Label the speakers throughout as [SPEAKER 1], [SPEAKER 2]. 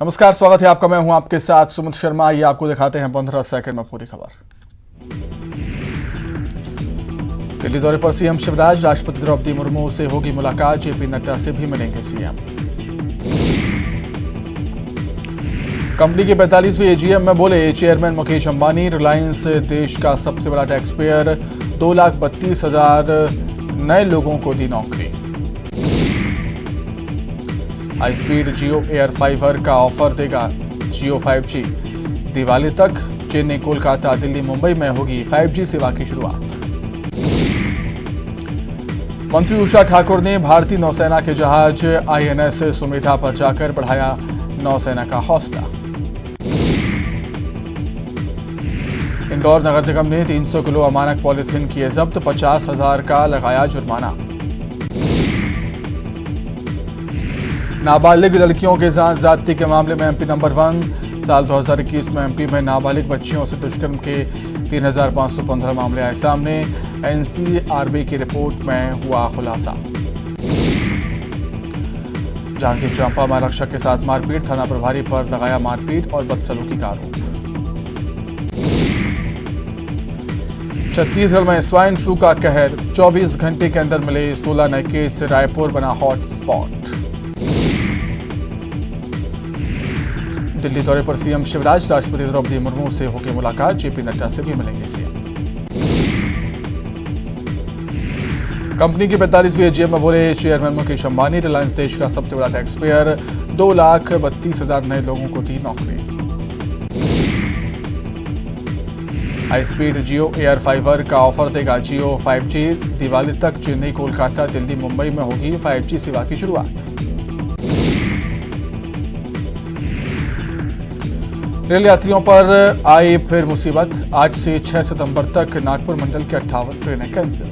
[SPEAKER 1] नमस्कार, स्वागत है आपका। मैं हूं आपके साथ सुमित शर्मा। ये आपको दिखाते हैं 15 सेकंड में पूरी खबर। दिल्ली दौरे पर सीएम शिवराज, राष्ट्रपति द्रौपदी मुर्मू से होगी मुलाकात, जेपी नड्डा से भी मिलेंगे सीएम। कंपनी के 45वीं एजीएम में बोले चेयरमैन मुकेश अंबानी, रिलायंस देश का सबसे बड़ा टैक्स पेयर, 2,32,000 नए लोगों को दी नौकरी। हाई स्पीड जियो एयर फाइबर का ऑफर देगा जियो 5G। दिवाली तक चेन्नई, कोलकाता, दिल्ली, मुंबई में होगी 5G सेवा की शुरुआत। मंत्री उषा ठाकुर ने भारतीय नौसेना के जहाज INS सुमेधा पर जाकर बढ़ाया नौसेना का हौसला। इंदौर नगर निगम ने 300 किलो अमानक पॉलीथीन किए जब्त, 50,000 का लगाया जुर्माना। नाबालिग लड़कियों के साथ ज्यादती के मामले में MP नंबर 1। साल 2021 में MP में नाबालिग बच्चियों से दुष्कर्म के 3,515 मामले आए सामने। NCRB की रिपोर्ट में हुआ खुलासा। जांजगीर चांपा में आरक्षक के साथ मारपीट, थाना प्रभारी पर लगाया मारपीट और बदसलूकी का आरोप। छत्तीसगढ़ में स्वाइन फ्लू का कहर, 24 घंटे के अंदर मिले 16 नए केस, रायपुर बना हॉट स्पॉट। दिल्ली दौरे पर सीएम शिवराज, राष्ट्रपति द्रौपदी मुर्मू से होगी मुलाकात, जेपी नड्डा से भी मिलेंगे सीएम। कंपनी की 45वीं एजीएम में बोले चेयरमैन मुकेश अंबानी, रिलायंस देश का सबसे बड़ा टैक्स पेयर, 2,32,000 नए लोगों को दी नौकरी। हाई स्पीड जियो एयर फाइबर का ऑफर देगा जियो 5G। दिवाली तक चेन्नई, कोलकाता, दिल्ली, मुंबई में होगी 5G सेवा की शुरुआत। रेल यात्रियों पर आई फिर मुसीबत, आज से 6 सितंबर तक नागपुर मंडल की 58 ट्रेनें कैंसिल।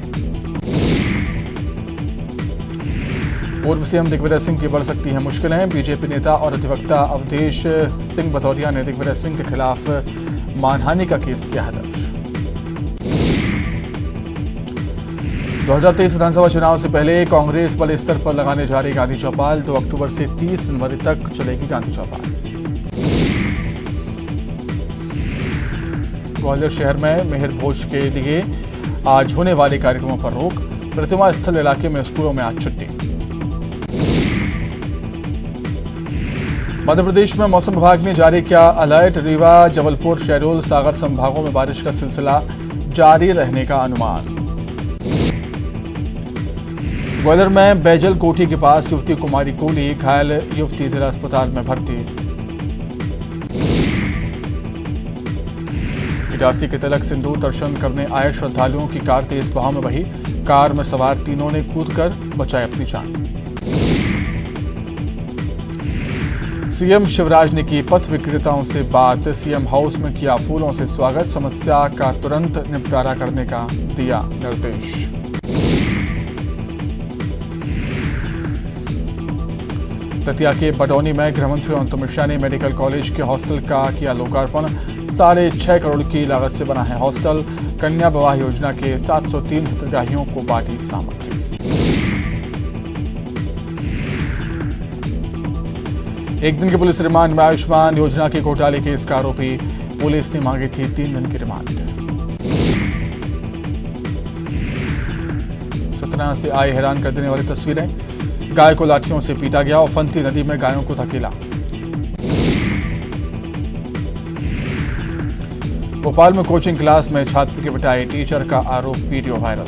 [SPEAKER 1] पूर्व सीएम दिग्विजय सिंह की बढ़ सकती हैं मुश्किलें, बीजेपी नेता और अधिवक्ता अवधेश सिंह भदौरिया ने दिग्विजय सिंह के खिलाफ मानहानि का केस किया है दर्ज। 2023 विधानसभा चुनाव से पहले कांग्रेस बड़े स्तर पर लगाने जा रही गांधी चौपाल, 2 अक्टूबर से 30 जनवरी तक चलेगी गांधी चौपाल। ग्वालियर शहर में मेहर भोज के लिए आज होने वाले कार्यक्रमों पर रोक, प्रतिमा स्थल इलाके में स्कूलों में आज छुट्टी। मध्य प्रदेश में मौसम विभाग ने जारी किया अलर्ट, रीवा, जबलपुर, शहडोल, सागर संभागों में बारिश का सिलसिला जारी रहने का अनुमान। ग्वालियर में बैजल कोठी के पास युवती कुमारी कोली, घायल युवती जिला अस्पताल में भर्ती। इटारसी के तिलक सिंदूर दर्शन करने आए श्रद्धालुओं की कार तेज बहाव में बही, कार में सवार तीनों ने कूदकर बचाई अपनी जान। सीएम शिवराज ने की पथ विक्रेताओं से बात, सीएम हाउस में किया फूलों से स्वागत, समस्या का तुरंत निपटारा करने का दिया निर्देश। दतिया के बडौनी में गृहमंत्री अमित मिश्रा ने मेडिकल कॉलेज के हॉस्टल का किया लोकार्पण, 6.5 करोड़ की लागत से बना है हॉस्टल। कन्या विवाह योजना के 703 हितग्राहियों को बांटी सामग्री। एक दिन के पुलिस रिमांड में आयुष्मान योजना के घोटाले केस का आरोपी, पुलिस ने मांगी थी 3 दिन की रिमांड। सतना से आई हैरान कर देने वाली तस्वीरें, गाय को लाठियों से पीटा गया, उफनती नदी में गायों को धकेला। भोपाल में कोचिंग क्लास में छात्र की पिटाई, टीचर का आरोप, वीडियो वायरल।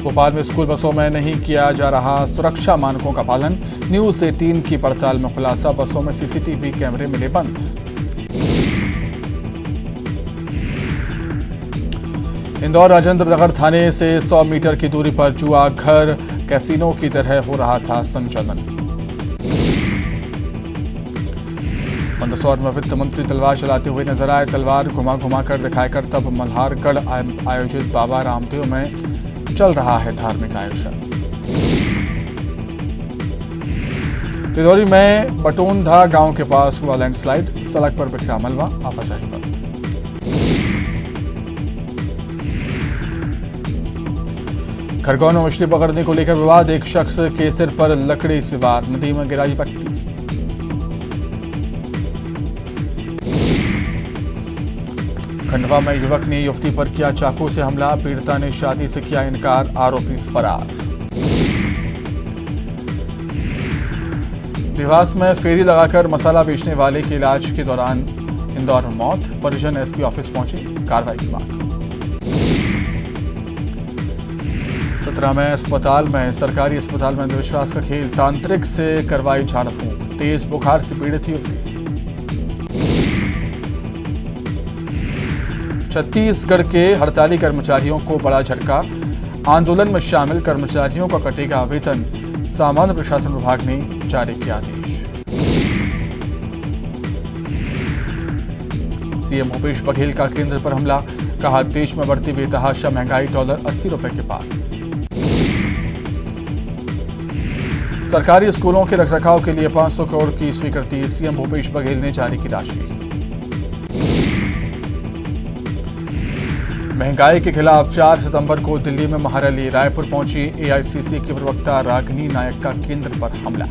[SPEAKER 1] भोपाल में स्कूल बसों में नहीं किया जा रहा सुरक्षा मानकों का पालन, न्यूज 18 की पड़ताल में खुलासा, बसों में सीसीटीवी कैमरे मिले बंद। इंदौर राजेंद्र नगर थाने से 100 मीटर की दूरी पर जुआ घर कैसीनो की तरह हो रहा था संचालन। मंदसौर में वित्त मंत्री तलवार चलाते हुए नजर आए, तलवार घुमा घुमा कर दिखाए करतब मल्हारगढ़ आयोजित बाबा रामदेव में चल रहा है धार्मिक आयोजन। तिजौरी में बटोंधा गांव के पास हुआ लैंडस्लाइड, सड़क पर बिखरा मलबा, आवाजाही बंद। खरगोन में मछली पकड़ने को लेकर विवाद, एक शख्स के सिर पर लकड़ी से वार, नदी में गिराई व्यक्ति। खंडवा में युवक ने युवती पर किया चाकू से हमला, पीड़िता ने शादी से किया इनकार, आरोपी फरार। देवास में फेरी लगाकर मसाला बेचने वाले के इलाज के दौरान इंदौर में मौत, परिजन एसपी ऑफिस पहुंचे, कार्रवाई की मांग। सतना में अस्पताल में सरकारी अस्पताल में अंधविश्वास का खेल, तांत्रिक से करवाई झाड़ फूंक, तेज बुखार से पीड़ित युवती। छत्तीसगढ़ के हड़ताली कर्मचारियों को बड़ा झटका, आंदोलन में शामिल कर्मचारियों का कटेगा वेतन, सामान्य प्रशासन विभाग ने जारी किया आदेश। सीएम भूपेश बघेल का केंद्र पर हमला, कहा देश में बढ़ती बेतहाशा महंगाई, $80 के पार। सरकारी स्कूलों के रखरखाव के लिए 500 करोड़ की स्वीकृति, सीएम भूपेश बघेल ने जारी की राशि। महंगाई के खिलाफ 4 सितंबर को दिल्ली में महारैली, रायपुर पहुंची एआईसीसी की प्रवक्ता रागिनी नायक का केंद्र पर हमला।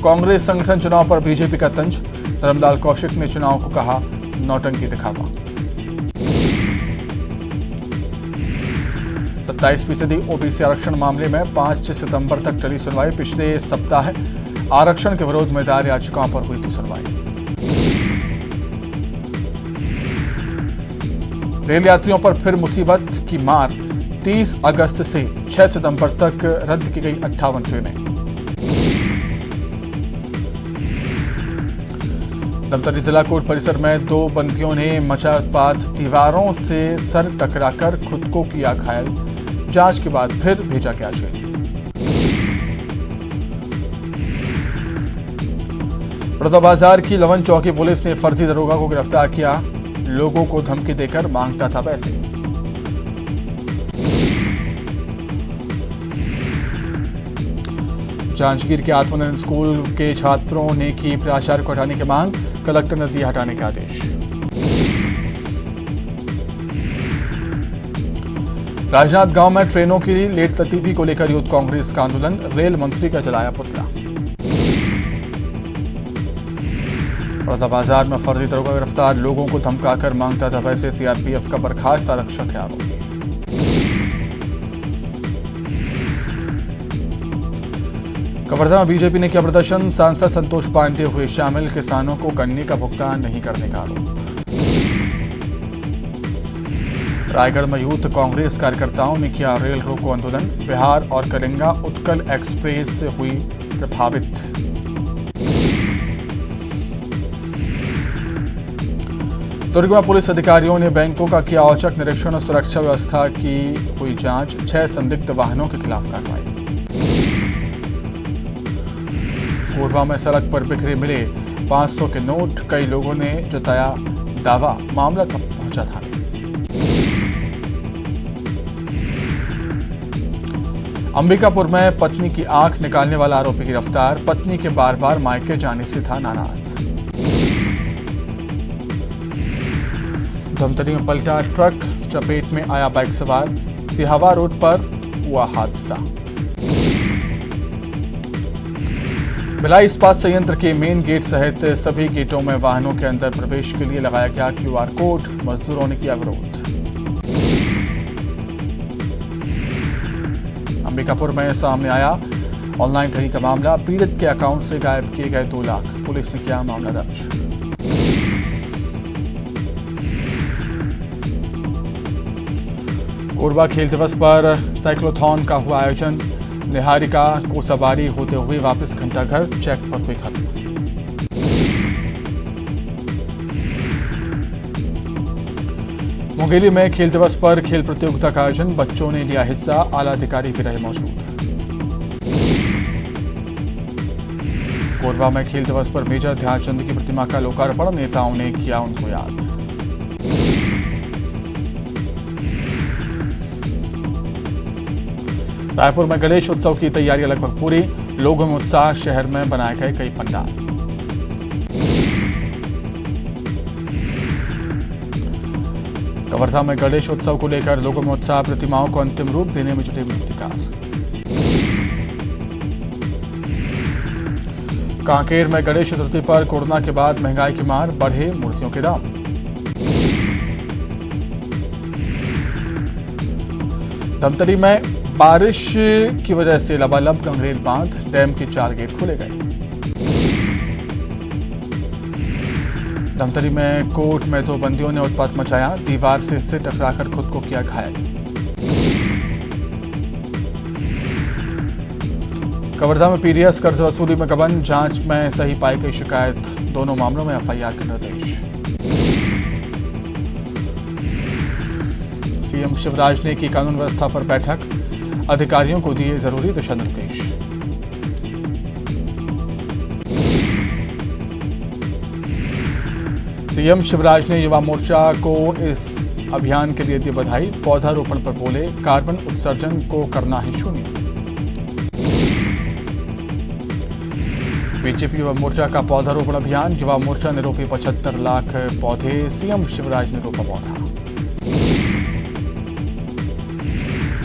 [SPEAKER 1] कांग्रेस संगठन चुनाव पर बीजेपी का तंज, धर्मलाल कौशिक ने चुनाव को कहा नौटंकी दिखावा। 27% ओबीसी आरक्षण मामले में 5 सितंबर तक टली सुनवाई, पिछले सप्ताह आरक्षण के विरोध में दायर याचिकाओं पर हुई थी सुनवाई। रेल यात्रियों पर फिर मुसीबत की मार, 30 अगस्त से 6 सितंबर तक रद्द की गई 58 ट्रेनें। धमतरी जिला कोर्ट परिसर में 2 बंदियों ने मचा उत्पात, दीवारों से सर टकराकर खुद को किया घायल, जांच के बाद फिर भेजा गया जेल। बड़ौदा की लवन चौकी पुलिस ने फर्जी दरोगा को गिरफ्तार किया, लोगों को धमकी देकर मांगता था पैसे। जांजगीर के आत्मानंद स्कूल के छात्रों ने की प्राचार्य को हटाने की मांग, कलेक्टर ने दिया हटाने के आदेश। राजनांदगांव में ट्रेनों की लेट लतीफी को लेकर यूथ कांग्रेस का आंदोलन, रेल मंत्री का जलाया पुतला। बड़ौदा में फर्जी दरोगा गिरफ्तार, लोगों को धमकाकर मांगता था पैसे, सीआरपीएफ का बर्खास्त आरक्षक है आरोपी। कवर्धा में बीजेपी ने किया प्रदर्शन, सांसद संतोष पांडे हुए शामिल, किसानों को गन्ने का भुगतान नहीं करने का आरोप। रायगढ़ में यूथ कांग्रेस कार्यकर्ताओं ने किया रेल रोको आंदोलन, बिहार और कलिंगा उत्कल एक्सप्रेस से हुई प्रभावित। दुर्ग में पुलिस अधिकारियों ने बैंकों का किया औचक निरीक्षण और सुरक्षा व्यवस्था की हुई जांच, 6 संदिग्ध वाहनों के खिलाफ कार्रवाई। कोरबा में सड़क पर बिखरे मिले 500 के नोट, कई लोगों ने जताया दावा, मामला तक पहुंचा थाने। अंबिकापुर में पत्नी की आंख निकालने वाला आरोपी गिरफ्तार, पत्नी के बार बार मायके जाने से था नाराज। धमतरी में पलटा ट्रक, चपेट में आया बाइक सवार, सिहावा रोड पर हुआ हादसा। भिलाई इस्पात संयंत्र के मेन गेट सहित सभी गेटों में वाहनों के अंदर प्रवेश के लिए लगाया गया क्यूआर कोड, मजदूरों ने किया विरोध। अंबिकापुर में सामने आया ऑनलाइन ठगी का मामला, पीड़ित के अकाउंट से गायब किए गए 2 लाख, पुलिस ने किया मामला दर्ज। कोरबा खेल दिवस पर साइक्लोथॉन का हुआ आयोजन, निहारिका को सवारी होते हुए वापस घंटाघर, चेक पर हुई खत्म। मुंगेली में खेल दिवस पर खेल प्रतियोगिता का आयोजन, बच्चों ने लिया हिस्सा, आला अधिकारी भी रहे मौजूद। कोरबा में खेल दिवस पर मेजर ध्यानचंद की प्रतिमा का लोकार्पण, नेताओं ने किया उनको याद। रायपुर में गणेश उत्सव की तैयारियां लगभग पूरी, लोगों में उत्साह, शहर में बनाए गए कई पंडाल। कवर्धा में गणेश उत्सव को लेकर लोगों में उत्साह, प्रतिमाओं को अंतिम रूप देने में जुटे मूर्तिकार। कांकेर में गणेश चतुर्थी पर कोरोना के बाद महंगाई की मार, बढ़े मूर्तियों के दाम। धमतरी में बारिश की वजह से लबालब गंगरेल बांध, डैम के 4 गेट खोले गए। धमतरी में कोर्ट में 2 बंदियों ने उत्पात मचाया, दीवार से टकराकर खुद को किया घायल। कवर्धा में पीडीएस कर्ज वसूली में गबन, जांच में सही पाई गई शिकायत, दोनों मामलों में एफआईआर के निर्देश। सीएम शिवराज ने की कानून व्यवस्था पर बैठक, अधिकारियों को दिए जरूरी दिशा निर्देश। सीएम शिवराज ने युवा मोर्चा को इस अभियान के लिए दी बधाई, पौधारोपण पर बोले, कार्बन उत्सर्जन को करना है शून्य। बीजेपी युवा मोर्चा का पौधारोपण अभियान, युवा मोर्चा ने रोपे 75 लाख पौधे, सीएम शिवराज ने रोपा पौधा।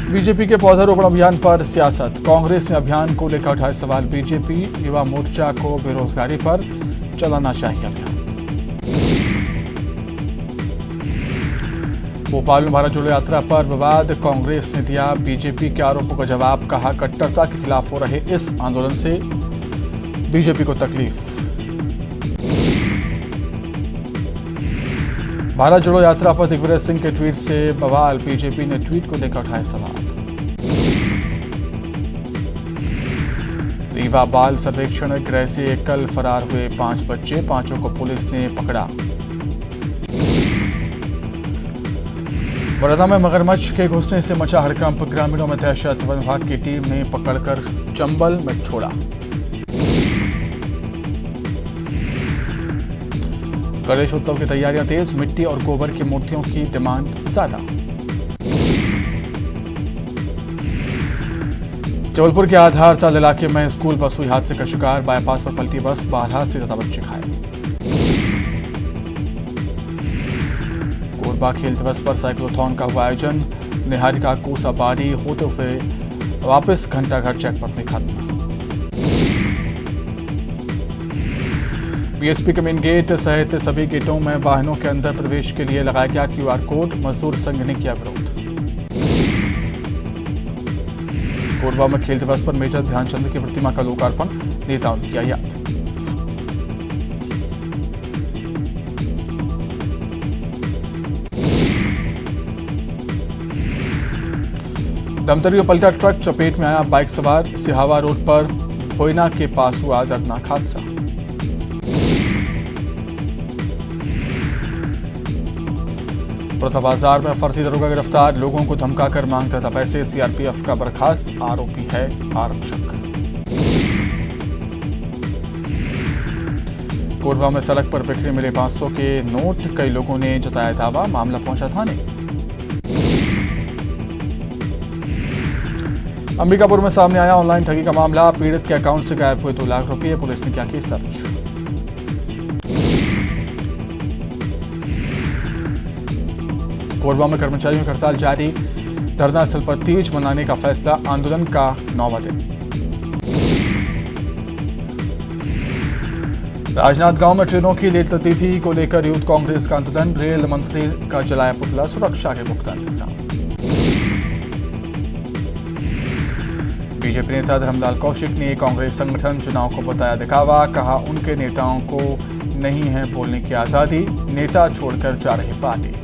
[SPEAKER 1] बीजेपी के पौधारोपण अभियान पर सियासत, कांग्रेस ने अभियान को लेकर उठाए सवाल, बीजेपी युवा मोर्चा को बेरोजगारी पर चलाना चाहिए अभियान। भोपाल में भारत जोड़ो यात्रा पर विवाद, कांग्रेस ने दिया बीजेपी के आरोपों का जवाब, कहा कट्टरता के खिलाफ हो रहे इस आंदोलन से बीजेपी को तकलीफ। भारत जोड़ो यात्रा पर दिग्विजय सिंह के ट्वीट से बवाल, बीजेपी ने ट्वीट को लेकर उठाए सवाल। रीवा बाल सर्वेक्षण गृह से कल फरार हुए 5 बच्चे, 5 को पुलिस ने पकड़ा। मुरैना में मगरमच्छ के घुसने से मचा हड़कंप, ग्रामीणों में दहशत, वन विभाग की टीम ने पकड़कर चंबल में छोड़ा। गणेश उत्सव की तैयारियां तेज, मिट्टी और गोबर की मूर्तियों की डिमांड ज्यादा। जबलपुर के आधारताल इलाके में स्कूल बस हुई हादसे का शिकार, बाईपास पर पलटी बस, 12 से ज्यादा बच्चे घायल। कोरबा खेल दिवस पर साइक्लोथॉन का हुआ आयोजन, निहारिका को सवारी होते हुए वापस घंटाघर चेकपोस्ट में खत्म। बीएसपी के मेन गेट सहित सभी गेटों में वाहनों के अंदर प्रवेश के लिए लगाया गया क्यूआर कोड, मजदूर संघ ने किया विरोध। कोरबा में खेल दिवस पर मेजर ध्यानचंद की प्रतिमा का लोकार्पण, नेताओं ने किया याद। धमतरी में पलटा ट्रक, चपेट में आया बाइक सवार, सिहावा रोड पर भोयना के पास हुआ दर्दनाक हादसा। बाजार में फर्जी दरोगा गिरफ्तार, लोगों को धमकाकर मांगता था पैसे, सीआरपीएफ का बर्खास्त, आरोपी है आरक्षक। कोरबा में सड़क पर बिखरे मिले 500 के नोट, कई लोगों ने जताया दावा, मामला पहुंचा थाने। अंबिकापुर में सामने आया ऑनलाइन ठगी का मामला, पीड़ित के अकाउंट से गायब हुए 2 लाख रुपए, पुलिस ने किया केस दर्ज। कोरबा में कर्मचारियों की हड़ताल जारी, धरना स्थल पर तीज मनाने का फैसला, आंदोलन का 9वां दिन। राजनांदगांव में ट्रेनों की लेट लतीफी को लेकर यूथ कांग्रेस का आंदोलन, रेल मंत्री का जलाया पुतला, सुरक्षा के पुख्ता इंतजाम। बीजेपी नेता धर्मलाल कौशिक ने कांग्रेस संगठन चुनाव को बताया दिखावा, कहा उनके नेताओं को नहीं है बोलने की आजादी, नेता छोड़कर जा रहे पार्टी।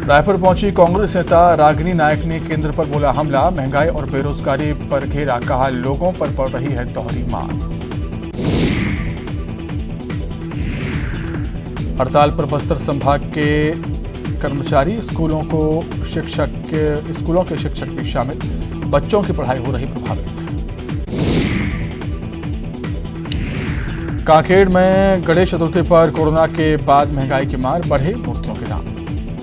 [SPEAKER 1] रायपुर पहुंची कांग्रेस नेता रागिनी नायक ने केंद्र पर बोला हमला, महंगाई और बेरोजगारी पर घेरा, कहा लोगों पर पड़ रही है दोहरी मार। हड़ताल पर बस्तर संभाग के कर्मचारी, स्कूलों के शिक्षक भी शामिल, बच्चों की पढ़ाई हो रही प्रभावित। कांकेर में गणेश चतुर्थी पर कोरोना के बाद महंगाई की मार, बढ़े मूर्तियों के